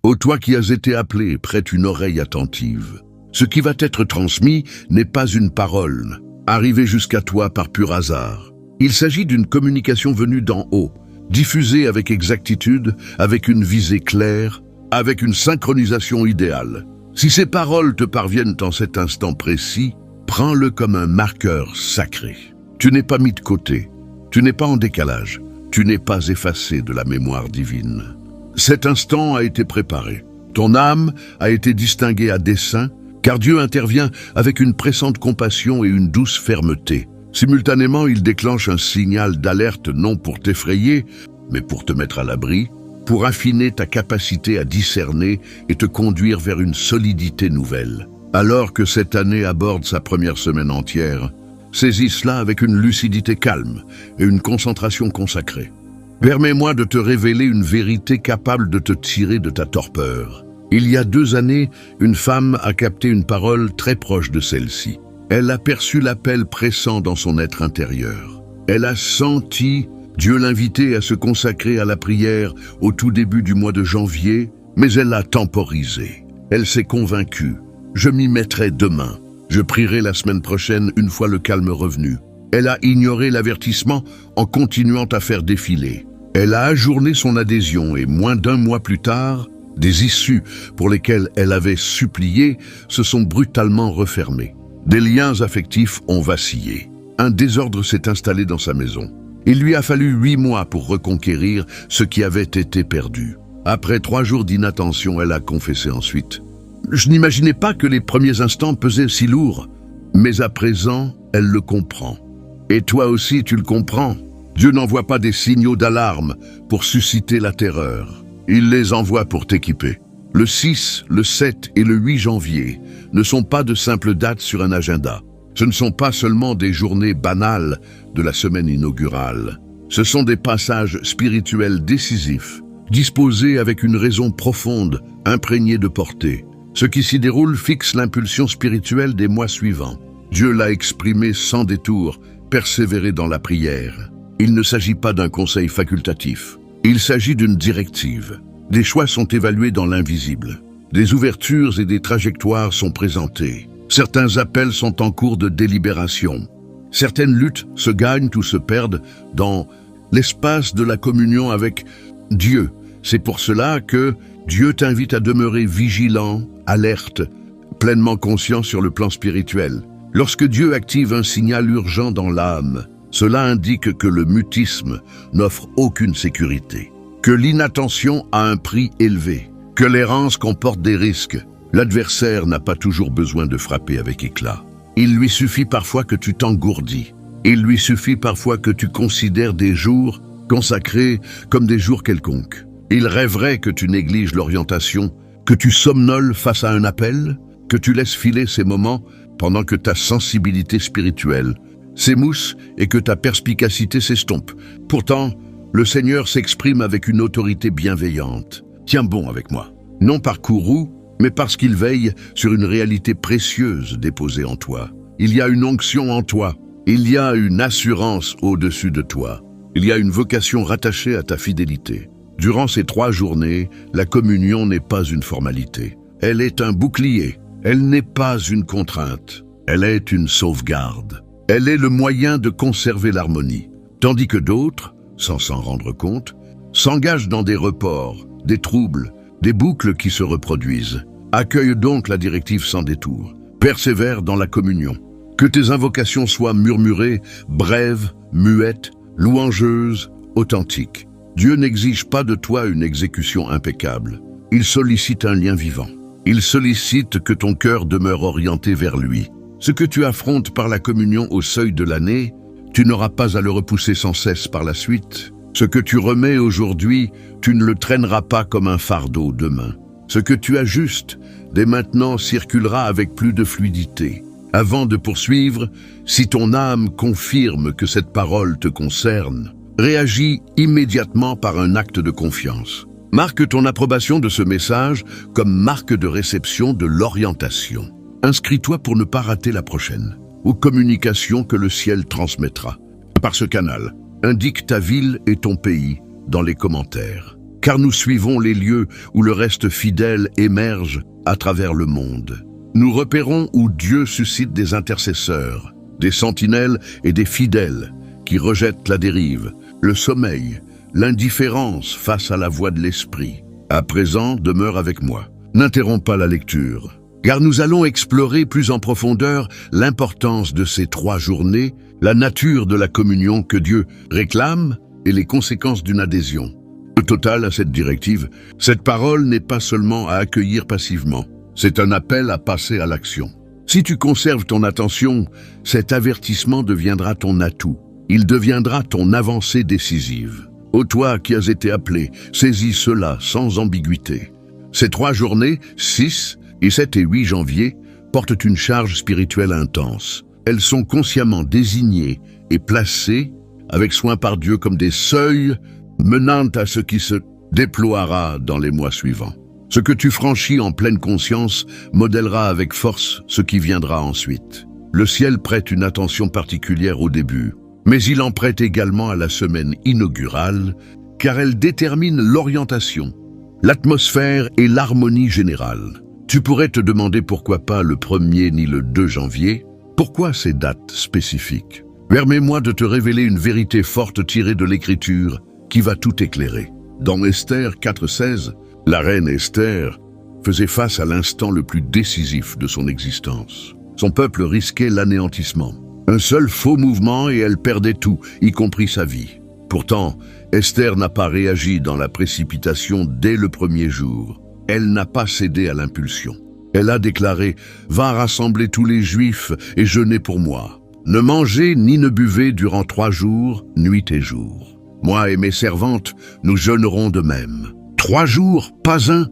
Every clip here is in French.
Ô toi qui as été appelé, prête une oreille attentive. Ce qui va t'être transmis n'est pas une parole, arrivée jusqu'à toi par pur hasard. Il s'agit d'une communication venue d'en haut, diffusée avec exactitude, avec une visée claire, avec une synchronisation idéale. Si ces paroles te parviennent en cet instant précis, prends-le comme un marqueur sacré. Tu n'es pas mis de côté, tu n'es pas en décalage, tu n'es pas effacé de la mémoire divine. Cet instant a été préparé. Ton âme a été distinguée à dessein, car Dieu intervient avec une pressante compassion et une douce fermeté. Simultanément, il déclenche un signal d'alerte non pour t'effrayer, mais pour te mettre à l'abri, pour affiner ta capacité à discerner et te conduire vers une solidité nouvelle. Alors que cette année aborde sa première semaine entière, saisis cela avec une lucidité calme et une concentration consacrée. Permets-moi de te révéler une vérité capable de te tirer de ta torpeur. Il y a 2 années, une femme a capté une parole très proche de celle-ci. Elle a perçu l'appel pressant dans son être intérieur. Elle a senti Dieu l'inviter à se consacrer à la prière au tout début du mois de janvier, mais elle a temporisé. Elle s'est convaincue. Je m'y mettrai demain. Je prierai la semaine prochaine une fois le calme revenu. Elle a ignoré l'avertissement en continuant à faire défiler. Elle a ajourné son adhésion et moins d'1 mois plus tard, des issues pour lesquelles elle avait supplié se sont brutalement refermées. Des liens affectifs ont vacillé. Un désordre s'est installé dans sa maison. Il lui a fallu 8 mois pour reconquérir ce qui avait été perdu. Après 3 jours d'inattention, elle a confessé ensuite. Je n'imaginais pas que les premiers instants pesaient si lourd, mais à présent, elle le comprend. Et toi aussi, tu le comprends. Dieu n'envoie pas des signaux d'alarme pour susciter la terreur. Il les envoie pour t'équiper. Le 6, le 7 et le 8 janvier ne sont pas de simples dates sur un agenda. Ce ne sont pas seulement des journées banales de la semaine inaugurale. Ce sont des passages spirituels décisifs, disposés avec une raison profonde, imprégnée de portée. Ce qui s'y déroule fixe l'impulsion spirituelle des mois suivants. Dieu l'a exprimé sans détour, persévérer dans la prière. Il ne s'agit pas d'un conseil facultatif. Il s'agit d'une directive. Des choix sont évalués dans l'invisible. Des ouvertures et des trajectoires sont présentées. Certains appels sont en cours de délibération. Certaines luttes se gagnent ou se perdent dans l'espace de la communion avec Dieu. C'est pour cela que Dieu t'invite à demeurer vigilant, alerte, pleinement conscient sur le plan spirituel. Lorsque Dieu active un signal urgent dans l'âme, cela indique que le mutisme n'offre aucune sécurité, que l'inattention a un prix élevé, que l'errance comporte des risques. L'adversaire n'a pas toujours besoin de frapper avec éclat. Il lui suffit parfois que tu t'engourdis. Il lui suffit parfois que tu considères des jours consacrés comme des jours quelconques. Il rêverait que tu négliges l'orientation, que tu somnoles face à un appel, que tu laisses filer ces moments pendant que ta sensibilité spirituelle s'émousse et que ta perspicacité s'estompe. Pourtant, le Seigneur s'exprime avec une autorité bienveillante. Tiens bon avec moi, non par courroux, mais parce qu'il veille sur une réalité précieuse déposée en toi. Il y a une onction en toi, il y a une assurance au-dessus de toi, il y a une vocation rattachée à ta fidélité. Durant ces 3 journées, la communion n'est pas une formalité. Elle est un bouclier, elle n'est pas une contrainte, elle est une sauvegarde. Elle est le moyen de conserver l'harmonie, tandis que d'autres, sans s'en rendre compte, s'engagent dans des reports, des troubles, des boucles qui se reproduisent. Accueille donc la directive sans détour. Persévère dans la communion. Que tes invocations soient murmurées, brèves, muettes, louangeuses, authentiques. Dieu n'exige pas de toi une exécution impeccable. Il sollicite un lien vivant. Il sollicite que ton cœur demeure orienté vers lui. Ce que tu affrontes par la communion au seuil de l'année, tu n'auras pas à le repousser sans cesse par la suite. Ce que tu remets aujourd'hui, tu ne le traîneras pas comme un fardeau demain. Ce que tu ajustes, dès maintenant circulera avec plus de fluidité. Avant de poursuivre, si ton âme confirme que cette parole te concerne, réagis immédiatement par un acte de confiance. Marque ton approbation de ce message comme marque de réception de l'orientation. Inscris-toi pour ne pas rater la prochaine, aux communications que le ciel transmettra. Par ce canal, indique ta ville et ton pays dans les commentaires. car nous suivons les lieux où le reste fidèle émerge à travers le monde. Nous repérons où Dieu suscite des intercesseurs, des sentinelles et des fidèles qui rejettent la dérive, le sommeil, l'indifférence face à la voix de l'esprit. À présent, demeure avec moi. N'interromps pas la lecture, car nous allons explorer plus en profondeur l'importance de ces 3 journées, la nature de la communion que Dieu réclame et les conséquences d'une adhésion. Au total, à cette directive, cette parole n'est pas seulement à accueillir passivement, c'est un appel à passer à l'action. Si tu conserves ton attention, cet avertissement deviendra ton atout. Il deviendra ton avancée décisive. Ô toi qui as été appelé, saisis cela sans ambiguïté. Ces 3 journées, 6 et 7 et 8 janvier, portent une charge spirituelle intense. Elles sont consciemment désignées et placées avec soin par Dieu comme des seuils menant à ce qui se déploiera dans les mois suivants. Ce que tu franchis en pleine conscience modèlera avec force ce qui viendra ensuite. Le ciel prête une attention particulière au début, mais il en prête également à la semaine inaugurale, car elle détermine l'orientation, l'atmosphère et l'harmonie générale. Tu pourrais te demander pourquoi pas le 1er ni le 2 janvier. Pourquoi ces dates spécifiques? Permets-moi de te révéler une vérité forte tirée de l'Écriture qui va tout éclairer. Dans Esther 4,16, la reine Esther faisait face à l'instant le plus décisif de son existence. Son peuple risquait l'anéantissement. Un seul faux mouvement et elle perdait tout, y compris sa vie. Pourtant, Esther n'a pas réagi dans la précipitation dès le 1er jour. Elle n'a pas cédé à l'impulsion. Elle a déclaré « Va rassembler tous les Juifs et jeûnez pour moi. Ne mangez ni ne buvez durant 3 jours, nuit et jour. Moi et mes servantes, nous jeûnerons de même. 3 jours, pas un,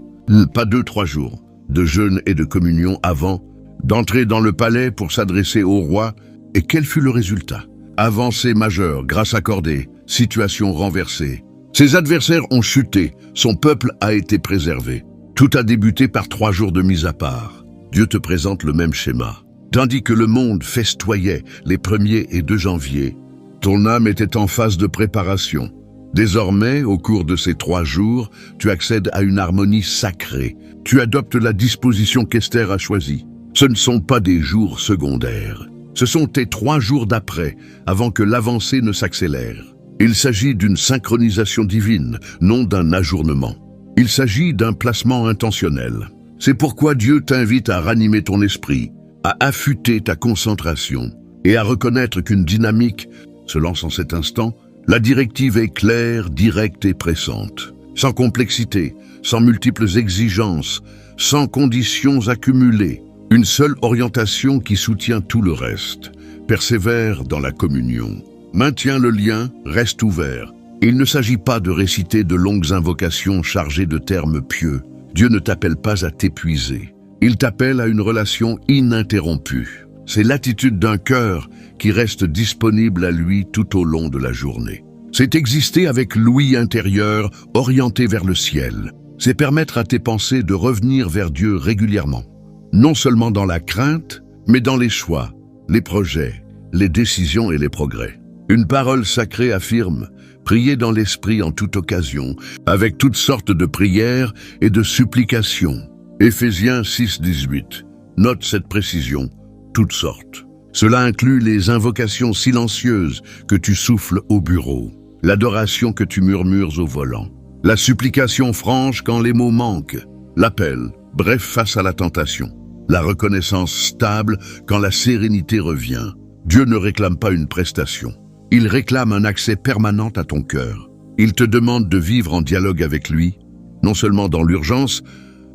pas 2-3 jours, de jeûne et de communion avant d'entrer dans le palais pour s'adresser au roi. Et quel fut le résultat? Avancée majeure, grâce accordée, situation renversée. Ses adversaires ont chuté, son peuple a été préservé. Tout a débuté par 3 jours de mise à part. Dieu te présente le même schéma. Tandis que le monde festoyait les 1er et 2 janvier, ton âme était en phase de préparation. Désormais, au cours de ces 3 jours, tu accèdes à une harmonie sacrée. Tu adoptes la disposition qu'Esther a choisie. Ce ne sont pas des jours secondaires. Ce sont tes 3 jours d'après, avant que l'avancée ne s'accélère. Il s'agit d'une synchronisation divine, non d'un ajournement. Il s'agit d'un placement intentionnel. C'est pourquoi Dieu t'invite à ranimer ton esprit, à affûter ta concentration et à reconnaître qu'une dynamique se lance en cet instant. La directive est claire, directe et pressante. Sans complexité, sans multiples exigences, sans conditions accumulées. Une seule orientation qui soutient tout le reste. Persévère dans la communion. Maintiens le lien, reste ouvert. Il ne s'agit pas de réciter de longues invocations chargées de termes pieux. Dieu ne t'appelle pas à t'épuiser. Il t'appelle à une relation ininterrompue. C'est l'attitude d'un cœur qui reste disponible à lui tout au long de la journée. C'est exister avec l'ouïe intérieure orientée vers le ciel. C'est permettre à tes pensées de revenir vers Dieu régulièrement. Non seulement dans la crainte, mais dans les choix, les projets, les décisions et les progrès. Une parole sacrée affirme « Priez dans l'esprit en toute occasion, avec toutes sortes de prières et de supplications ». Éphésiens 6,18. Note cette précision, toutes sortes. Cela inclut les invocations silencieuses que tu souffles au bureau, l'adoration que tu murmures au volant, la supplication franche quand les mots manquent, l'appel, bref face à la tentation, la reconnaissance stable quand la sérénité revient. Dieu ne réclame pas une prestation. Il réclame un accès permanent à ton cœur. Il te demande de vivre en dialogue avec lui, non seulement dans l'urgence,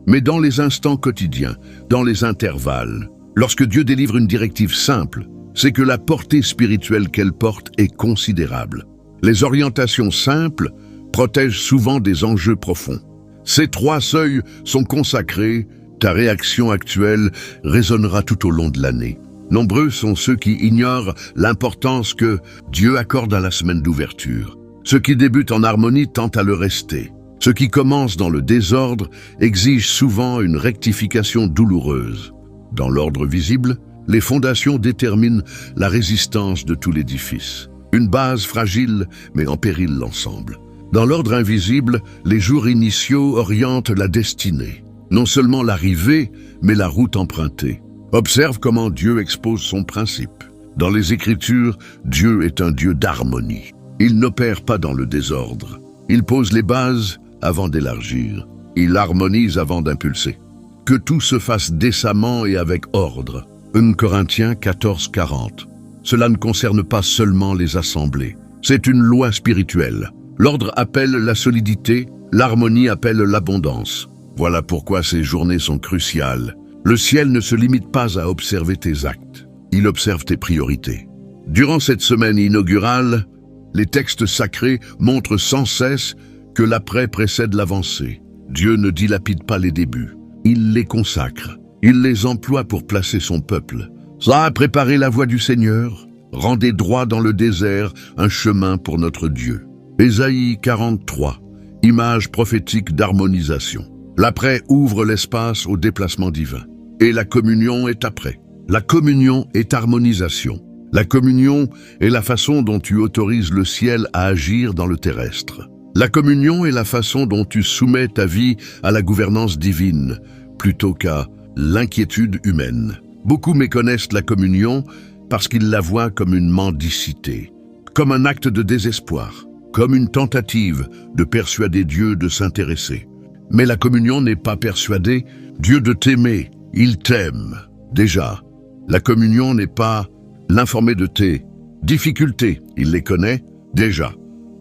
mais dans les instants quotidiens, dans les intervalles. Lorsque Dieu délivre une directive simple, c'est que la portée spirituelle qu'elle porte est considérable. Les orientations simples protègent souvent des enjeux profonds. Ces 3 seuils sont consacrés, ta réaction actuelle résonnera tout au long de l'année. Nombreux sont ceux qui ignorent l'importance que Dieu accorde à la semaine d'ouverture. Ceux qui débutent en harmonie tentent à le rester. Ceux qui commencent dans le désordre exigent souvent une rectification douloureuse. Dans l'ordre visible, les fondations déterminent la résistance de tout l'édifice. Une base fragile met en péril l'ensemble. Dans l'ordre invisible, les jours initiaux orientent la destinée. Non seulement l'arrivée, mais la route empruntée. Observe comment Dieu expose son principe. Dans les Écritures, Dieu est un Dieu d'harmonie. Il n'opère pas dans le désordre. Il pose les bases avant d'élargir. Il harmonise avant d'impulser. Que tout se fasse décemment et avec ordre. 1 Corinthiens 14:40. Cela ne concerne pas seulement les assemblées. C'est une loi spirituelle. L'ordre appelle la solidité, l'harmonie appelle l'abondance. Voilà pourquoi ces journées sont cruciales. Le ciel ne se limite pas à observer tes actes. Il observe tes priorités. Durant cette semaine inaugurale, les textes sacrés montrent sans cesse que l'après précède l'avancée. Dieu ne dilapide pas les débuts. Il les consacre. Il les emploie pour placer son peuple. Ça a préparé la voie du Seigneur. Rendez droit dans le désert un chemin pour notre Dieu. Ésaïe 43, image prophétique d'harmonisation. L'après ouvre l'espace au déplacement divin. Et la communion est après. La communion est harmonisation. La communion est la façon dont tu autorises le ciel à agir dans le terrestre. La communion est la façon dont tu soumets ta vie à la gouvernance divine, plutôt qu'à l'inquiétude humaine. Beaucoup méconnaissent la communion parce qu'ils la voient comme une mendicité, comme un acte de désespoir, comme une tentative de persuader Dieu de s'intéresser. Mais la communion n'est pas persuader Dieu de t'aimer, il t'aime. Déjà, la communion n'est pas l'informer de tes difficultés, il les connaît déjà.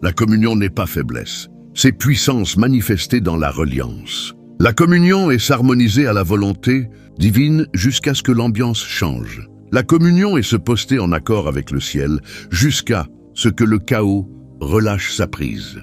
La communion n'est pas faiblesse, c'est puissance manifestée dans la reliance. La communion est s'harmoniser à la volonté divine jusqu'à ce que l'ambiance change. La communion est se poster en accord avec le ciel jusqu'à ce que le chaos relâche sa prise.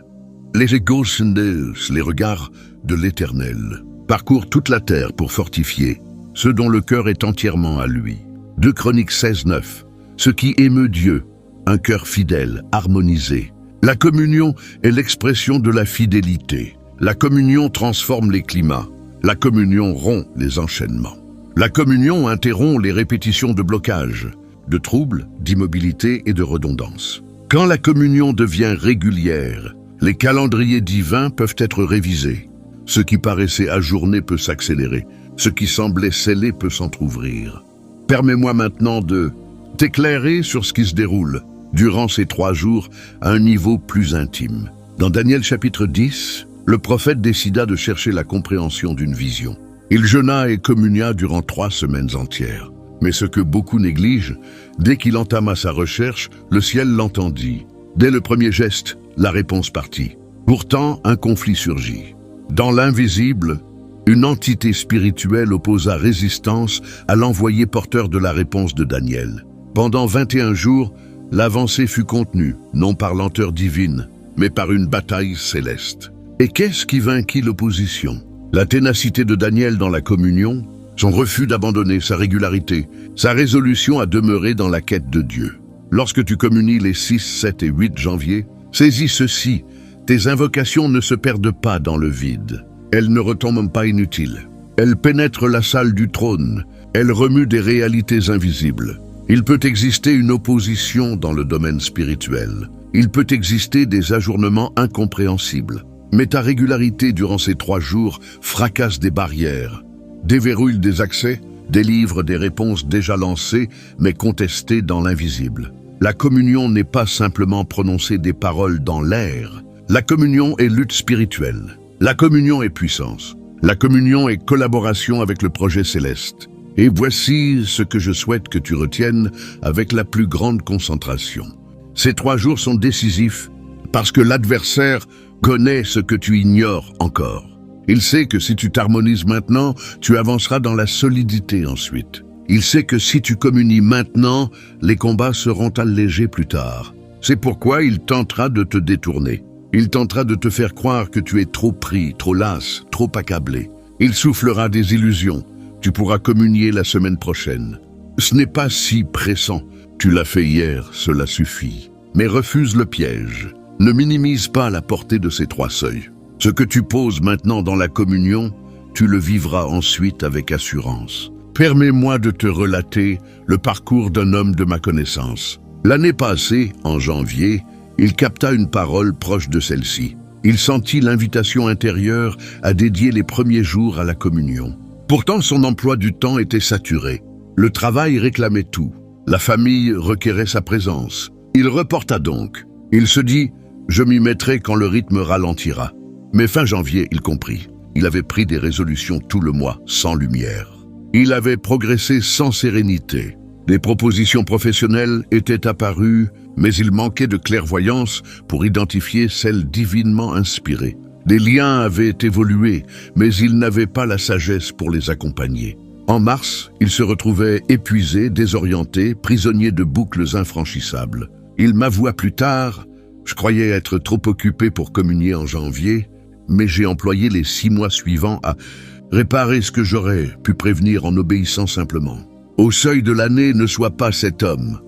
Les égos, les regards de l'Éternel, parcourent toute la terre pour fortifier ceux dont le cœur est entièrement à lui. 2 Chroniques 16:9. Ce qui émeut Dieu, un cœur fidèle, harmonisé. La communion est l'expression de la fidélité. La communion transforme les climats. La communion rompt les enchaînements. La communion interrompt les répétitions de blocage, de troubles, d'immobilité et de redondance. Quand la communion devient régulière, les calendriers divins peuvent être révisés. Ce qui paraissait ajourné peut s'accélérer. Ce qui semblait scellé peut s'entr'ouvrir. Permets-moi maintenant de t'éclairer sur ce qui se déroule durant ces 3 jours à un niveau plus intime. Dans Daniel chapitre 10, le prophète décida de chercher la compréhension d'une vision. Il jeûna et communia durant 3 semaines entières. Mais ce que beaucoup négligent, dès qu'il entama sa recherche, le ciel l'entendit. Dès le premier geste, la réponse partit. Pourtant, un conflit surgit. Dans l'invisible, une entité spirituelle opposa résistance à l'envoyé porteur de la réponse de Daniel. Pendant 21 jours, l'avancée fut contenue, non par lenteur divine, mais par une bataille céleste. Et qu'est-ce qui vainquit l'opposition? La ténacité de Daniel dans la communion, son refus d'abandonner sa régularité, sa résolution à demeurer dans la quête de Dieu. Lorsque tu communies les 6, 7 et 8 janvier, saisis ceci, tes invocations ne se perdent pas dans le vide. Elles ne retombent pas inutiles. Elles pénètrent la salle du trône. Elles remuent des réalités invisibles. Il peut exister une opposition dans le domaine spirituel. Il peut exister des ajournements incompréhensibles. Mais ta régularité durant ces 3 jours fracasse des barrières, déverrouille des accès, délivre des réponses déjà lancées mais contestées dans l'invisible. La communion n'est pas simplement prononcer des paroles dans l'air. La communion est lutte spirituelle. La communion est puissance. La communion est collaboration avec le projet céleste. Et voici ce que je souhaite que tu retiennes avec la plus grande concentration. Ces 3 jours sont décisifs parce que l'adversaire connaît ce que tu ignores encore. Il sait que si tu t'harmonises maintenant, tu avanceras dans la solidité ensuite. Il sait que si tu communies maintenant, les combats seront allégés plus tard. C'est pourquoi il tentera de te détourner. Il tentera de te faire croire que tu es trop pris, trop las, trop accablé. Il soufflera des illusions. Tu pourras communier la semaine prochaine. Ce n'est pas si pressant. Tu l'as fait hier, cela suffit. Mais refuse le piège. Ne minimise pas la portée de ces 3 seuils. Ce que tu poses maintenant dans la communion, tu le vivras ensuite avec assurance. Permets-moi de te relater le parcours d'un homme de ma connaissance. L'année passée, en janvier, il capta une parole proche de celle-ci. Il sentit l'invitation intérieure à dédier les premiers jours à la communion. Pourtant, son emploi du temps était saturé. Le travail réclamait tout. La famille requérait sa présence. Il reporta donc. Il se dit « Je m'y mettrai quand le rythme ralentira ». Mais fin janvier, il comprit. Il avait pris des résolutions tout le mois, sans lumière. Il avait progressé sans sérénité. Des propositions professionnelles étaient apparues, mais il manquait de clairvoyance pour identifier celles divinement inspirées. Des liens avaient évolué, mais il n'avait pas la sagesse pour les accompagner. En mars, il se retrouvait épuisé, désorienté, prisonnier de boucles infranchissables. Il m'avoua plus tard « Je croyais être trop occupé pour communier en janvier, mais j'ai employé les 6 mois suivants à réparer ce que j'aurais pu prévenir en obéissant simplement. » Au seuil de l'année, ne sois pas cet homme.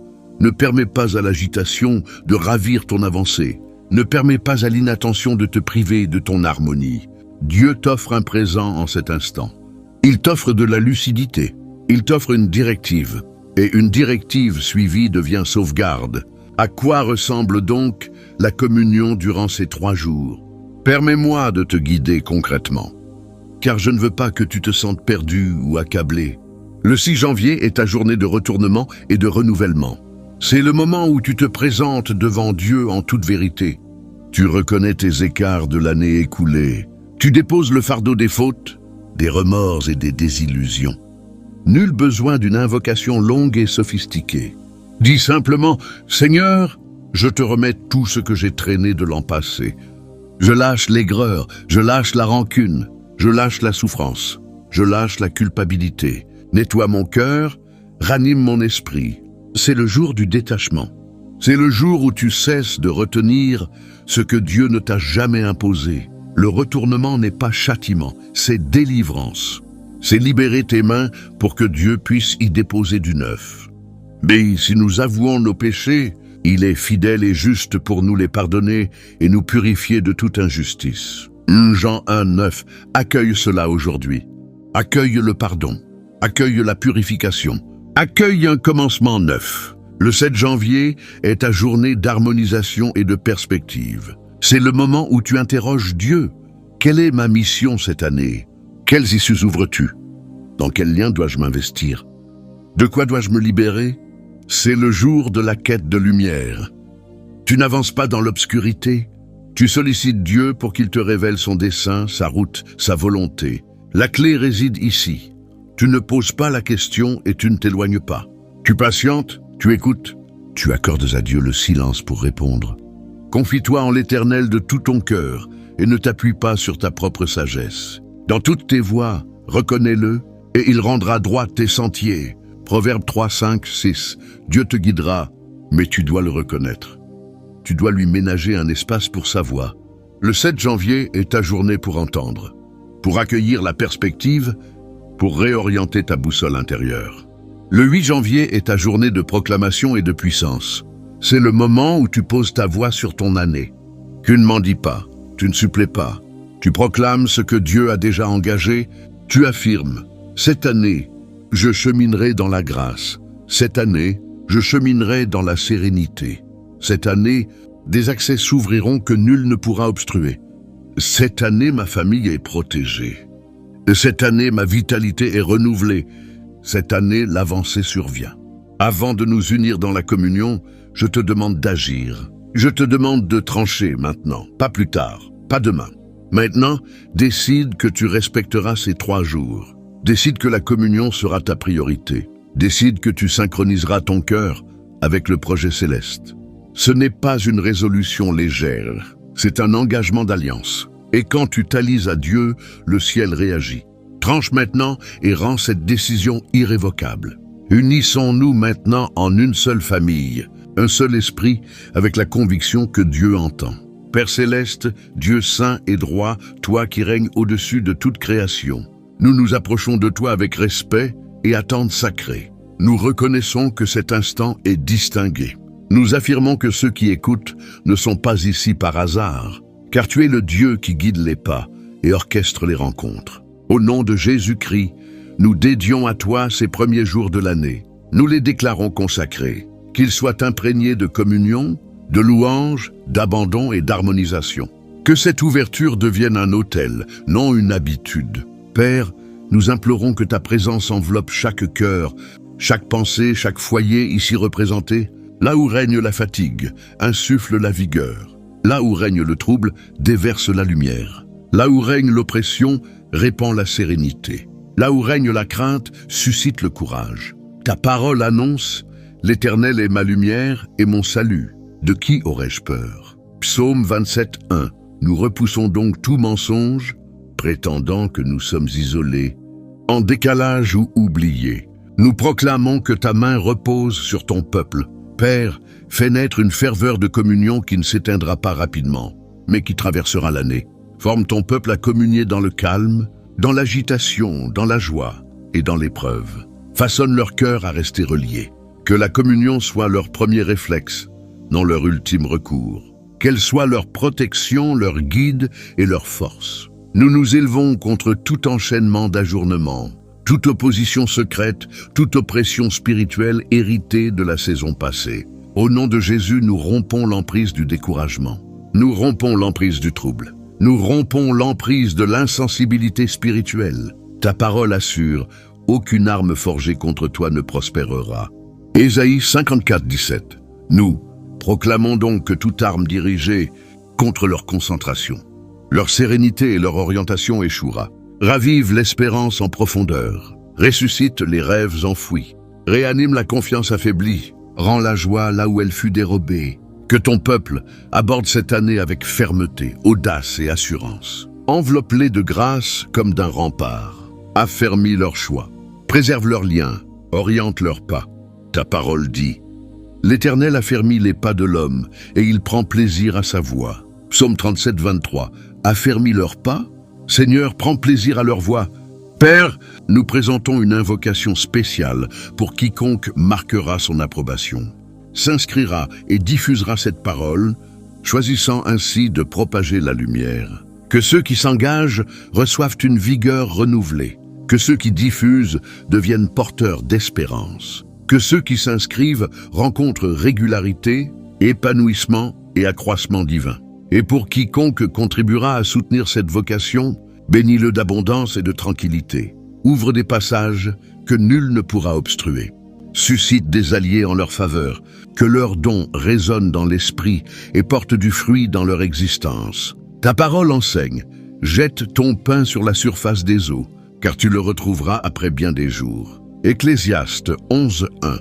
Ne permets pas à l'agitation de ravir ton avancée. Ne permets pas à l'inattention de te priver de ton harmonie. Dieu t'offre un présent en cet instant. Il t'offre de la lucidité. Il t'offre une directive. Et une directive suivie devient sauvegarde. À quoi ressemble donc la communion durant ces 3 jours? Permets-moi de te guider concrètement, car je ne veux pas que tu te sentes perdu ou accablé. Le 6 janvier est ta journée de retournement et de renouvellement. C'est le moment où tu te présentes devant Dieu en toute vérité. Tu reconnais tes écarts de l'année écoulée. Tu déposes le fardeau des fautes, des remords et des désillusions. Nul besoin d'une invocation longue et sophistiquée. Dis simplement « Seigneur, je te remets tout ce que j'ai traîné de l'an passé. Je lâche l'aigreur, je lâche la rancune, je lâche la souffrance, je lâche la culpabilité. Nettoie mon cœur, ranime mon esprit. » C'est le jour du détachement. C'est le jour où tu cesses de retenir ce que Dieu ne t'a jamais imposé. Le retournement n'est pas châtiment, c'est délivrance. C'est libérer tes mains pour que Dieu puisse y déposer du neuf. Mais si nous avouons nos péchés, il est fidèle et juste pour nous les pardonner et nous purifier de toute injustice. Jean 1:9, accueille cela aujourd'hui. Accueille le pardon. Accueille la purification. Accueille un commencement neuf. Le 7 janvier est ta journée d'harmonisation et de perspective. C'est le moment où tu interroges Dieu. Quelle est ma mission cette année? Quelles issues ouvres-tu? Dans quel lien dois-je m'investir? De quoi dois-je me libérer? C'est le jour de la quête de lumière. Tu n'avances pas dans l'obscurité. Tu sollicites Dieu pour qu'il te révèle son dessein, sa route, sa volonté. La clé réside ici. Tu ne poses pas la question et tu ne t'éloignes pas. Tu patientes, tu écoutes, tu accordes à Dieu le silence pour répondre. Confie-toi en l'Éternel de tout ton cœur et ne t'appuie pas sur ta propre sagesse. Dans toutes tes voies, reconnais-le et il rendra droit tes sentiers. Proverbe 3, 5, 6. Dieu te guidera, mais tu dois le reconnaître. Tu dois lui ménager un espace pour sa voix. Le 7 janvier est ta journée pour entendre, pour accueillir la perspective, pour réorienter ta boussole intérieure. Le 8 janvier est ta journée de proclamation et de puissance. C'est le moment où tu poses ta voix sur ton année. Tu ne mendis pas, tu ne supplées pas. Tu proclames ce que Dieu a déjà engagé. Tu affirmes, cette année, je cheminerai dans la grâce. Cette année, je cheminerai dans la sérénité. Cette année, des accès s'ouvriront que nul ne pourra obstruer. Cette année, ma famille est protégée. Cette année, ma vitalité est renouvelée. Cette année, l'avancée survient. Avant de nous unir dans la communion, je te demande d'agir. Je te demande de trancher maintenant, pas plus tard, pas demain. Maintenant, décide que tu respecteras ces 3 jours. Décide que la communion sera ta priorité. Décide que tu synchroniseras ton cœur avec le projet céleste. Ce n'est pas une résolution légère, c'est un engagement d'alliance. Et quand tu t'allies à Dieu, le ciel réagit. Tranche maintenant et rends cette décision irrévocable. Unissons-nous maintenant en une seule famille, un seul esprit, avec la conviction que Dieu entend. Père céleste, Dieu saint et droit, toi qui règnes au-dessus de toute création, nous nous approchons de toi avec respect et attente sacrée. Nous reconnaissons que cet instant est distingué. Nous affirmons que ceux qui écoutent ne sont pas ici par hasard, car tu es le Dieu qui guide les pas et orchestre les rencontres. Au nom de Jésus-Christ, nous dédions à toi ces premiers jours de l'année. Nous les déclarons consacrés, qu'ils soient imprégnés de communion, de louange, d'abandon et d'harmonisation. Que cette ouverture devienne un autel, non une habitude. Père, nous implorons que ta présence enveloppe chaque cœur, chaque pensée, chaque foyer ici représenté. Là où règne la fatigue, insuffle la vigueur. Là où règne le trouble, déverse la lumière. Là où règne l'oppression, répand la sérénité. Là où règne la crainte, suscite le courage. Ta parole annonce « L'Éternel est ma lumière et mon salut. De qui aurais-je peur ?» Psaume 27, 1. Nous repoussons donc tout mensonge, prétendant que nous sommes isolés, en décalage ou oubliés. Nous proclamons que ta main repose sur ton peuple. Père, fais naître une ferveur de communion qui ne s'éteindra pas rapidement, mais qui traversera l'année. Forme ton peuple à communier dans le calme, dans l'agitation, dans la joie et dans l'épreuve. Façonne leur cœur à rester reliés. Que la communion soit leur premier réflexe, non leur ultime recours. Qu'elle soit leur protection, leur guide et leur force. Nous nous élevons contre tout enchaînement d'ajournements, toute opposition secrète, toute oppression spirituelle héritée de la saison passée. Au nom de Jésus, nous rompons l'emprise du découragement. Nous rompons l'emprise du trouble. Nous rompons l'emprise de l'insensibilité spirituelle. Ta parole assure, aucune arme forgée contre toi ne prospérera. Ésaïe 54, 17. Nous proclamons donc que toute arme dirigée contre leur concentration, leur sérénité et leur orientation échouera. Ravive l'espérance en profondeur, ressuscite les rêves enfouis, réanime la confiance affaiblie, rend la joie là où elle fut dérobée. Que ton peuple aborde cette année avec fermeté, audace et assurance. Enveloppe-les de grâce comme d'un rempart, affermis leurs choix, préserve leurs liens, oriente leurs pas. Ta parole dit: L'Éternel affermit les pas de l'homme, et il prend plaisir à sa voix. Psaume 37, 23. Affermit leurs pas? Seigneur, prends plaisir à leur voix. Père, nous présentons une invocation spéciale pour quiconque marquera son approbation, s'inscrira et diffusera cette parole, choisissant ainsi de propager la lumière. Que ceux qui s'engagent reçoivent une vigueur renouvelée, que ceux qui diffusent deviennent porteurs d'espérance, que ceux qui s'inscrivent rencontrent régularité, épanouissement et accroissement divin. Et pour quiconque contribuera à soutenir cette vocation, bénis-le d'abondance et de tranquillité. Ouvre des passages que nul ne pourra obstruer. Suscite des alliés en leur faveur, que leurs dons résonnent dans l'esprit et portent du fruit dans leur existence. Ta parole enseigne, jette ton pain sur la surface des eaux, car tu le retrouveras après bien des jours. Ecclésiaste 11, 1.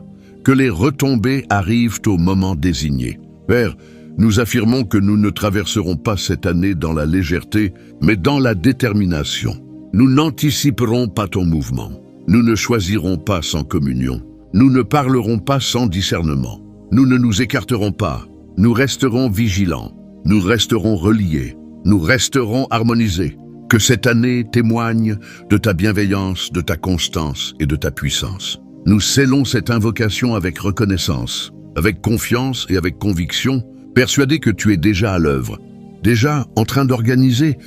Que les retombées arrivent au moment désigné. Père, nous affirmons que nous ne traverserons pas cette année dans la légèreté, mais dans la détermination. Nous n'anticiperons pas ton mouvement. Nous ne choisirons pas sans communion. Nous ne parlerons pas sans discernement. Nous ne nous écarterons pas. Nous resterons vigilants. Nous resterons reliés. Nous resterons harmonisés. Que cette année témoigne de ta bienveillance, de ta constance et de ta puissance. Nous scellons cette invocation avec reconnaissance, avec confiance et avec conviction, persuadés que tu es déjà à l'œuvre, déjà en train d'organiser,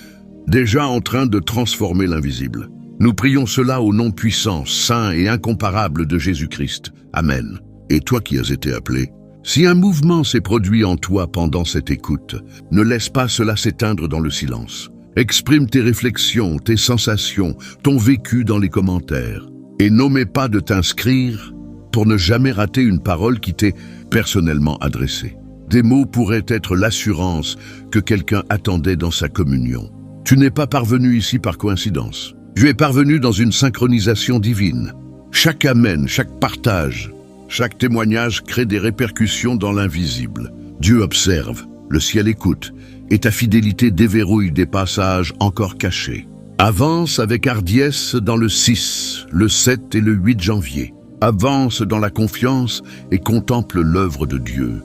déjà en train de transformer l'invisible. Nous prions cela au nom puissant, saint et incomparable de Jésus-Christ. Amen. Et toi qui as été appelé, si un mouvement s'est produit en toi pendant cette écoute, ne laisse pas cela s'éteindre dans le silence. Exprime tes réflexions, tes sensations, ton vécu dans les commentaires. Et n'omets pas de t'inscrire pour ne jamais rater une parole qui t'est personnellement adressée. Des mots pourraient être l'assurance que quelqu'un attendait dans sa communion. Tu n'es pas parvenu ici par coïncidence. Tu es parvenu dans une synchronisation divine. Chaque amen, chaque partage, chaque témoignage crée des répercussions dans l'invisible. Dieu observe, le ciel écoute, et ta fidélité déverrouille des passages encore cachés. Avance avec hardiesse dans le 6, le 7 et le 8 janvier. Avance dans la confiance et contemple l'œuvre de Dieu.